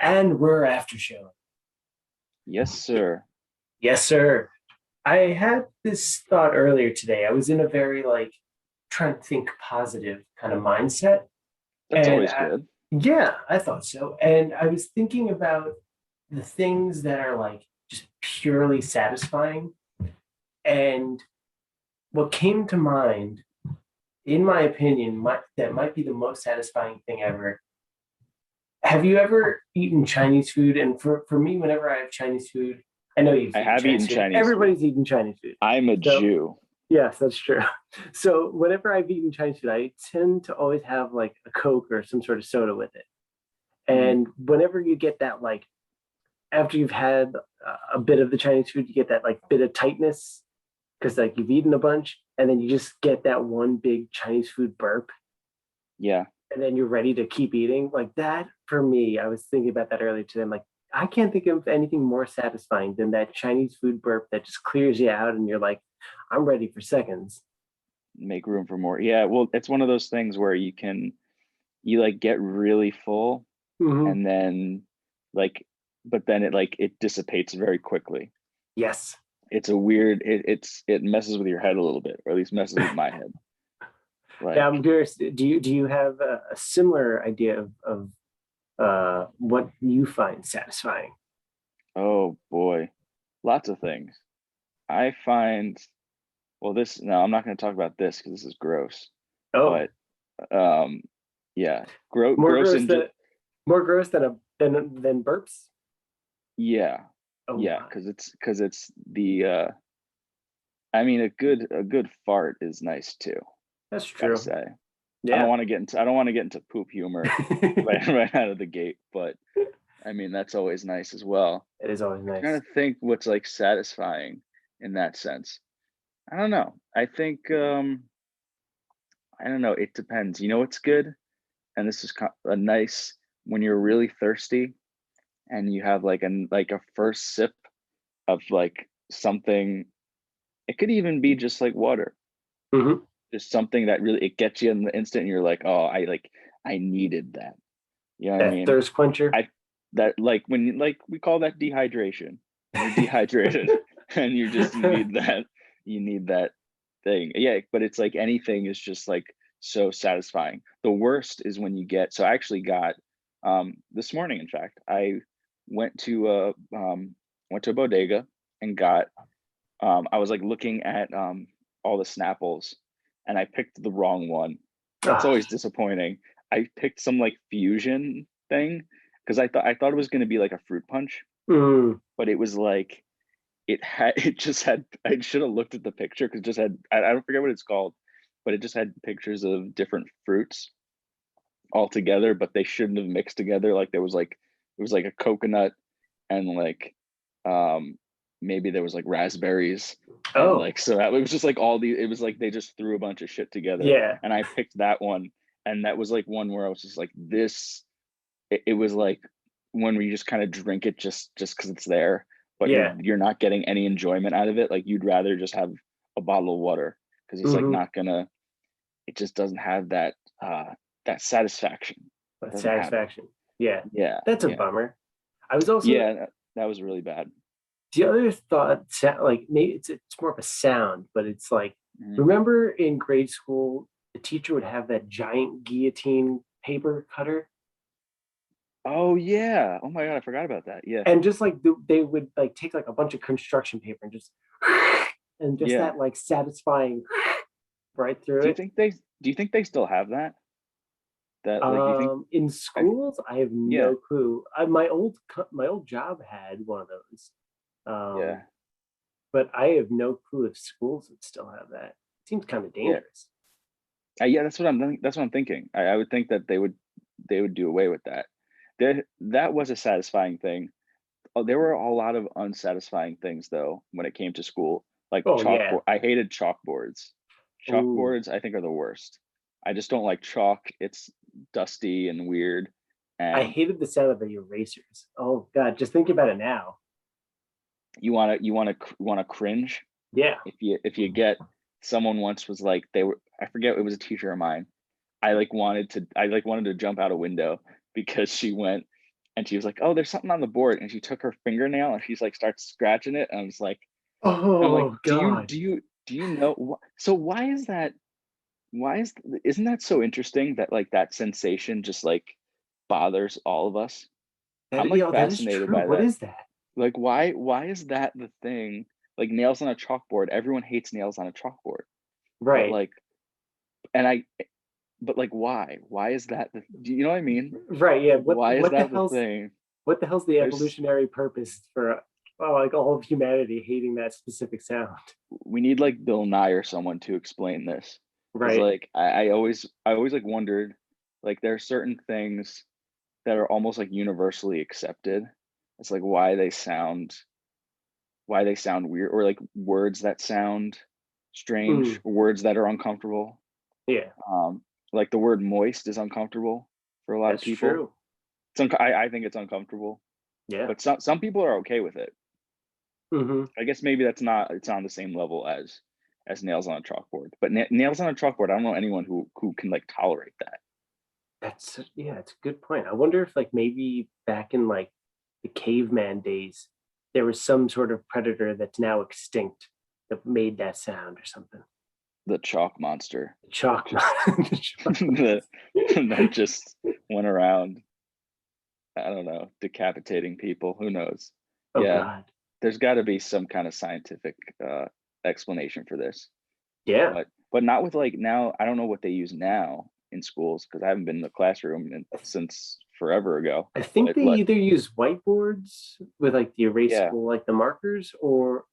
And we're after show. Yes, sir. Yes, sir. I had this thought earlier today. I was in a very trying to think positive kind of mindset. That's And always good. yeah, I thought so. And I was thinking about the things that are just purely satisfying. And what came to mind, in my opinion, that might be the most satisfying thing ever. Have you ever eaten Chinese food? And for me, whenever I have Chinese food, I know you've I eaten have Chinese eaten food. Chinese food. Everybody's eaten Chinese food. I'm a So, Jew. yes, that's true. So, whenever I've eaten Chinese food, I tend to always have a Coke or some sort of soda with it. Mhm. And whenever you get that, after you've had a bit of the Chinese food, you get that bit of tightness because you've eaten a bunch, and then you just get that one big Chinese food burp, Yeah. and then you're ready to keep eating. Like that for me, I was thinking about that earlier today. I'm like, I can't think of anything more satisfying than that Chinese food burp that just clears you out, and you're like, I'm ready for seconds. Make room for more. Yeah. Well, it's one of those things where you like get really full Mm-hmm. and then like, but then it dissipates very quickly. Yes. It's a weird, it messes with your head a little bit, or at least messes with my head. Yeah, I'm Like, curious. Do you have a similar idea of what you find satisfying? oh boy, lots of things. I find, well, this, no, I'm not going to talk about this because this is gross, Oh, but um, yeah, more gross gross and just, than more gross than than burps. yeah, Oh yeah, my, because it's the, I mean, a good fart is nice too, that's gotta true. say. Yeah. I don't want to get into poop humor right right out of the gate, but I mean that's always nice as well. It is always I'm trying nice. to think what's like satisfying in that sense. I don't know. I think I don't know. It depends. You know what's good, and this is a nice when you're really thirsty and you have like a first sip of like something. It could even be just like water, Hmm. just something that really it gets you in the instant. And you're like, oh, I needed that. You know what I That mean? thirst quencher. I that like when like we call that dehydration. When you're dehydrated and you need that thing. Yeah, but it's like anything is just like so satisfying. The worst is when you get, so I actually got this morning, in fact, I went to a went to a bodega and got I was like looking at all the Snapples and I picked the wrong one. That's Ah, always disappointing. I picked some like fusion thing because I thought it was going to be like a fruit punch, mm, but it was like it just had I should have looked at the picture because it just had I don't forget what it's called, but it just had pictures of different fruits all together, but they shouldn't have mixed together. Like there was like it was like a coconut and like um maybe there was like raspberries and oh, like so that it was just like all the it was like they just threw a bunch of shit together yeah, and I picked that one, and that was like one where I was just like this it was like when we just kind of drink it just because it's there, but you're yeah. you're not getting any enjoyment out of it. Like you'd rather just have a bottle of water because it's like Hmm. not gonna it just doesn't have that satisfaction. It But doesn't have it. satisfaction. Yeah, Yeah, that's a yeah, bummer. I was also yeah. That was really bad. the other thought, maybe it's more of a sound, but it's like, Mhm. remember in grade school, the teacher would have that giant guillotine paper cutter, Oh yeah. Oh my god, I forgot about that. Yeah. and just they would take a bunch of construction paper and just and just Yeah. that satisfying right through Do you it. think they do you think they still have that? That like do you think In I schools, I have yeah, no clue. My old job had one of those, um, yeah. but I have no clue if schools would still have that. Seems kind of Yeah. dangerous. Yeah, that's what I'm thinking. I would think that they would do away with that. That was a satisfying thing. Oh, there were a lot of unsatisfying things though when it came to school. Like Oh yeah. chalkboard. I hated chalkboards. Ooh, Chalkboards I think are the worst. I just don't like chalk. It's dusty and weird. I And hated the sound of the erasers. Oh God, just think about it now. you wanna cringe Yeah. if you get someone once was like they were I forget it was a teacher of mine. I like wanted to jump out a window because she went and she was like, "Oh, there's something on the board," and she took her fingernail and she's like starts scratching it, and I'm like, Oh do you God. know so why is that? Why isn't that so interesting that like that sensation just like bothers all of us? I'm That, like that is fascinated true. by What that. is that? Like why is that the thing? Like nails on a chalkboard, everyone hates nails on a chalkboard. But Right. like and I but like why? Why is that do you know what I mean? Right. Yeah. Like why is that the thing? what the hell's the There's evolutionary purpose for like all of humanity hating that specific sound? we need like Bill Nye or someone to explain this. Because Right. like I always like wondered like there are certain things that are almost like universally accepted. It's like why they sound weird or like words that sound strange, Mm, or words that are uncomfortable. yeah, Um, like the word moist is uncomfortable for a lot of that's people. true. I think it's uncomfortable, Yeah. but some people are okay with it. Hmm. I guess maybe it's on the same level as nails on a chalkboard. But nails on a chalkboard, I don't know anyone who can like tolerate that. Yeah, it's a good point. I wonder if like maybe back in like the caveman days, there was some sort of predator that's now extinct that made that sound or something. The chalk monster, The chalk. just The chalk. the that just went around. I don't know, decapitating people. Who knows? Oh Yeah, God. there's got to be some kind of scientific explanation for this, Yeah. but not with like now. I don't know what they use now in schools because I haven't been in the classroom since forever ago. I think But they either use whiteboards with like the yeah, erasable, like the markers, or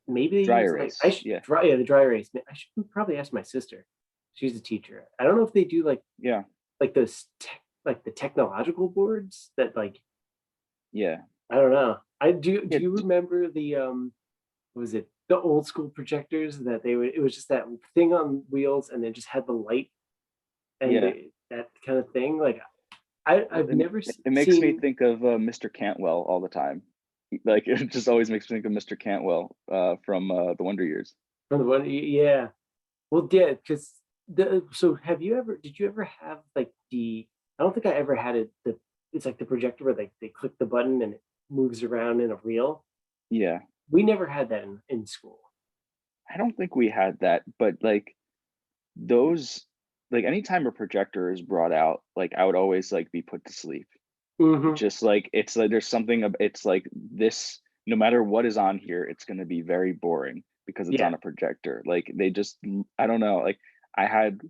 maybe they dry use like I erase. should Yeah, dry, yeah, the dry erase. I should probably ask my sister. She's a teacher. I don't know if they do yeah, like like the technological boards that like yeah, I don't know. I do. yeah, Do you remember the what was it, the old school projectors that they would? It was just that thing on wheels, and then just had the light and yeah. that kind of thing. Like I've It, never it makes me seen think of Mr. Cantwell all the time. Like it just always makes me think of Mr. Cantwell from the Wonder Years. from the one. Yeah, well, yeah, because the so have you ever? Did you ever have like the? I don't think I ever had it. It's like the projector where they click the button and it moves around in a reel. Yeah, We never had that in school. I don't think we had that, but like those, like anytime a projector is brought out, like I would always like be put to sleep. It Hmm. just like it's like there's something it's like this. No matter what is on here, it's going to be very boring because it's Yeah. on a projector. Like they just, I don't know. Like I had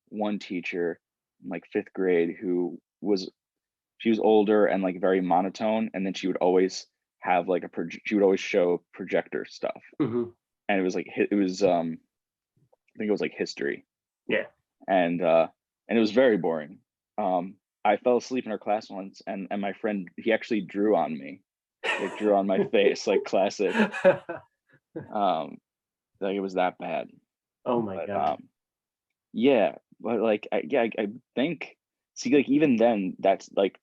one teacher in like fifth grade who was she was older and like very monotone, and then she would always have like she would always show projector stuff, Hmm. and it was like it was I think it was like history, Yeah. and it was very boring. I fell asleep in her class once, and my friend he actually drew on me, like drew on my face, like classic. Um, like it was that bad. Oh my But God. yeah, but like I think see like even then that's like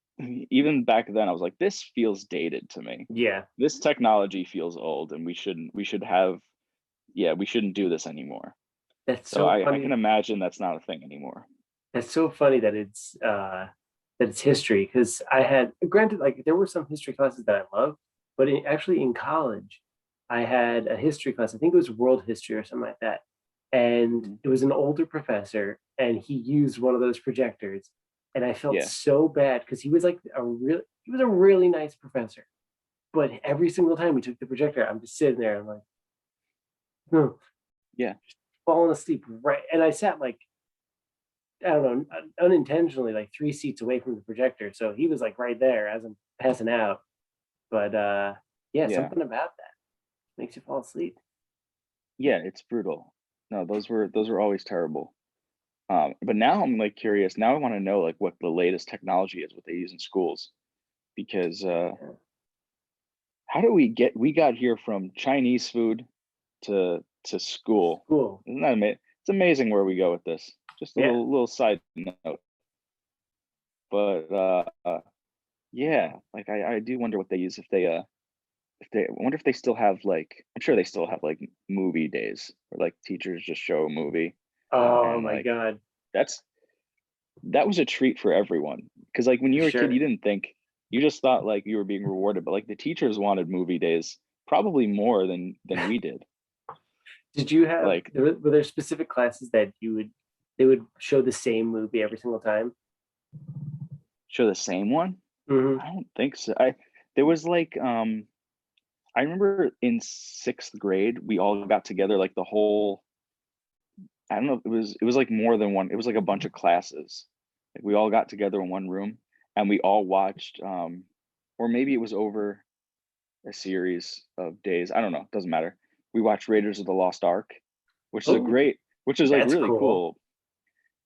even back then I was like this feels dated to me. Yeah. This technology feels old, and we should have yeah we shouldn't do this anymore. That's So so I can funny. imagine that's not a thing anymore. That's so funny that it's history because I had granted like there were some history classes that I loved, but actually in college I had a history class. I think it was world history or something like that, and Mhm. it was an older professor, and he used one of those projectors, and I felt Yeah, so bad because he was a really nice professor, but every single time we took the projector, I'm just sitting there, I'm like, no, yeah, falling asleep right, and I sat like I don't know, unintentionally like 3 seats away from the projector. So he was like right there as I'm passing out. But yeah, yeah, something about that makes you fall asleep. yeah. It's brutal. No, those were always terrible. But now I'm like curious. Now I want to know like what the latest technology is, what they use in schools, because Yeah. how do we got here from Chinese food to school? School. Isn't that amazing? It's amazing where we go with this. Just a Yeah. little side note, but yeah, like I do wonder what they use if they I wonder if they still have like I'm sure they still have like movie days where like teachers just show a movie Oh and my like God. that's that was a treat for everyone because like when For you were a kid sure. you didn't think you just thought like you were being rewarded, but like the teachers wanted movie days probably more than we did. Did you have Like were there specific classes that they would show the same movie every single time? show the same one? Hmm. I don't think so. I there was like I remember in sixth grade we all got together like the whole I don't know, it was like more than one, it was like a bunch of classes. Like we all got together in one room and we all watched or maybe it was over a series of days. I don't know, doesn't matter. We watched Raiders of the Lost Ark, which is a Oh, great, which is like that's really cool. cool.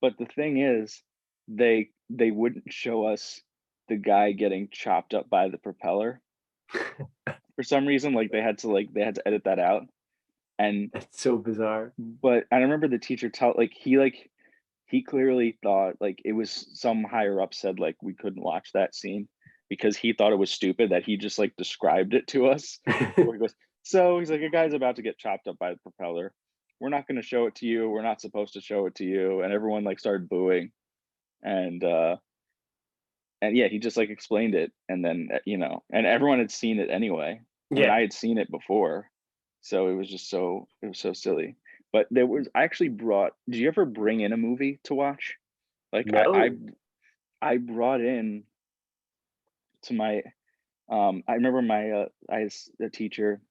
But the thing is, they wouldn't show us the guy getting chopped up by the propeller for some reason. They had to edit that out. And That's so bizarre. but I remember the teacher tell like he clearly thought like it was some higher up said like we couldn't watch that scene because he thought it was stupid that he just like described it to us. Where he goes, so he's like, a guy's about to get chopped up by the propeller. We're not going to show it to you. We're not supposed to show it to you. And everyone like started booing. And and yeah, he just like explained it, and then and everyone had seen it anyway. I mean, Yeah. I had seen it before, so it was so silly. But there was I actually brought. Did you ever bring in a movie to watch? Like No. I brought in to my I remember I had a teacher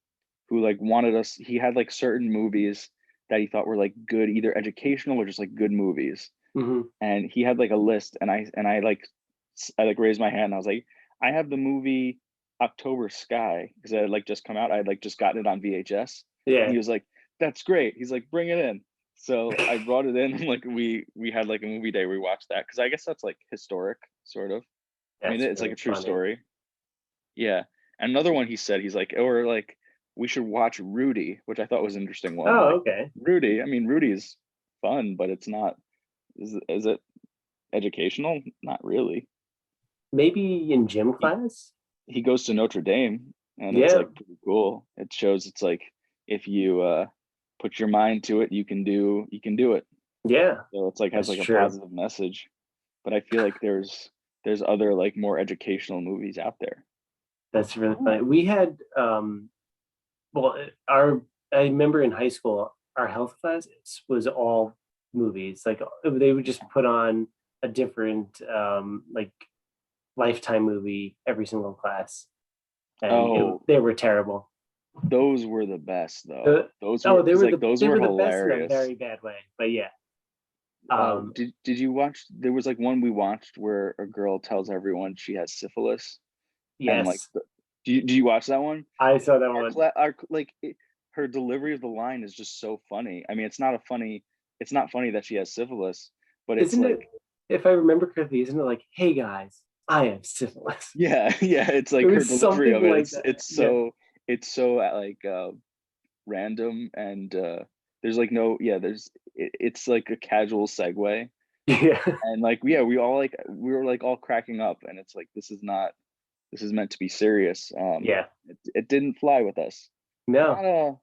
who like wanted us. He had like certain movies that he thought were like good, either educational or just like good movies, Hmm. and he had like a list, and I like raised my hand and I was like, I have the movie October Sky because it had like just come out. I had like just gotten it on VHS, and Yeah. he was like, that's great. He's like, bring it in. So I brought it in, and like we had like a movie day. We watched that because I guess that's like historic, sort of. I mean, That's it's like really a true funny. story. Yeah. And another one he said, he's like, or like we should watch Rudy, which I thought was an interesting one. Oh, Like okay. Rudy, I mean, Rudy is fun, but it's not. Is it educational? Not really. Maybe in gym He class. he goes to Notre Dame, and it's Yeah. like pretty cool. It shows it's like if you put your mind to it, you can do it. Yeah. So it's like has That's like a true. positive message. But I feel like there's other like more educational movies out there. That's really funny. We had well, our I remember in high school, our health class was all movies. Like they would just put on a different like Lifetime movie every single class, and Oh, they were terrible. those were the best though. The, Those were oh, because like those they were were the best in a hilarious. very bad way. But yeah, Oh, um, did you watch? There was like one we watched where a girl tells everyone she has syphilis, and like, yes, do you watch that one? I saw that Our one. class, her delivery of the line is just so funny. I mean, it's not funny that she has syphilis, but it's Isn't it? like, If I remember correctly, isn't it like, "Hey guys, I have syphilis." yeah, yeah, it's It like her was delivery something of it. like that. Yeah, It's so like random and there's like no yeah it's like a casual segue yeah, and like yeah we were like all cracking up and it's like this is meant to be serious. yeah. It didn't fly with us. Not No.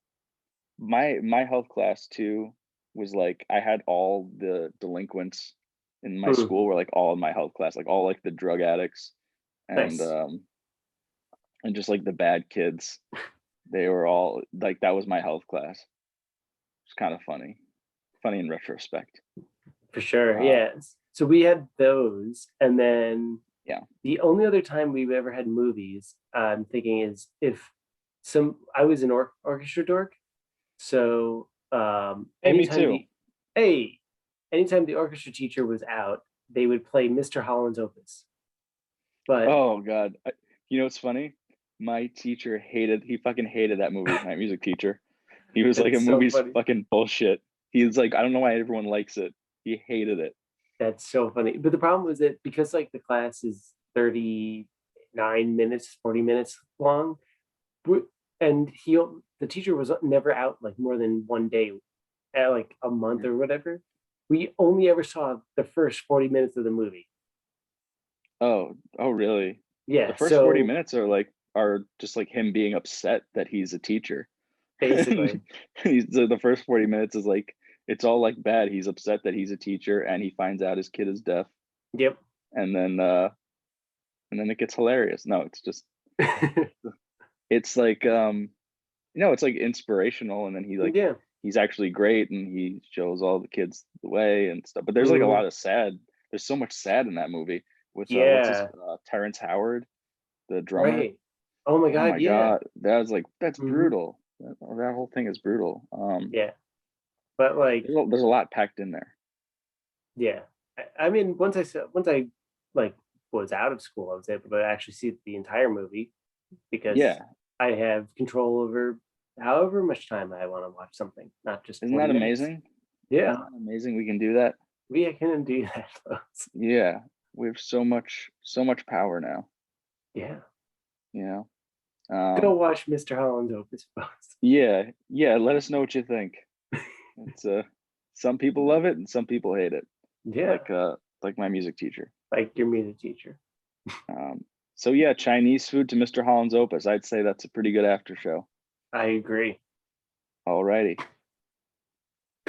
my health class too was like I had all the delinquents in my Mm, school were like all in my health class, like all like the drug addicts nice. and just like the bad kids. They were all like that was my health class. It's kind of funny in retrospect. For sure. Uh, Yeah. So we had those. And then yeah. the only other time we've ever had movies, I'm thinking is if I was an orchestra dork. So Hey, me too. hey, anytime the orchestra teacher was out, they would play Mr. Holland's Opus. But Oh God. You know what's funny? My teacher he fucking hated that movie, my music teacher. He was like, a that's so movie's funny. fucking bullshit. He's like, I don't know why everyone likes it. He hated it. That's so funny. But the problem was that because like the class is 39 minutes, 40 minutes long, and the teacher was never out like more than one day at like a month or whatever. We only ever saw the first 40 minutes of the movie. Oh really? The Yeah, first 40 so minutes are like are just like him being upset that he's a teacher. basically, So the first 40 minutes is like it's all like bad. He's upset that he's a teacher and he finds out his kid is deaf. yep. And then and then it gets hilarious. No, it's just it's like it's like inspirational, and then Yeah. he's actually great, and he shows all the kids the way and stuff. But there's like a Mhm. lot of sad. There's so much sad in that movie with Yeah. Terrence Howard, the drummer. Right. Oh my Oh God. my Yeah. god, that's Hmm. brutal. That whole thing is brutal. Yeah. But like, There's a lot packed in there. yeah. I mean, once I like was out of school, I was able to actually see the entire movie because Yeah, I have control over however much time I want to watch something, not just isn't 40 that minutes. amazing? Yeah, Isn't that amazing? We can do that. we can do that, folks. Yeah, we have so much power now. Yeah. You know. Go Um, watch Mr. Holland's Opus, folks. yeah, yeah. Let us know what you think. It's some people love it and some people hate it. Yeah, Like my music teacher. like your music teacher. Um, so yeah, Chinese food to Mr. Holland's Opus. I'd say that's a pretty good after show. I agree. Alrighty.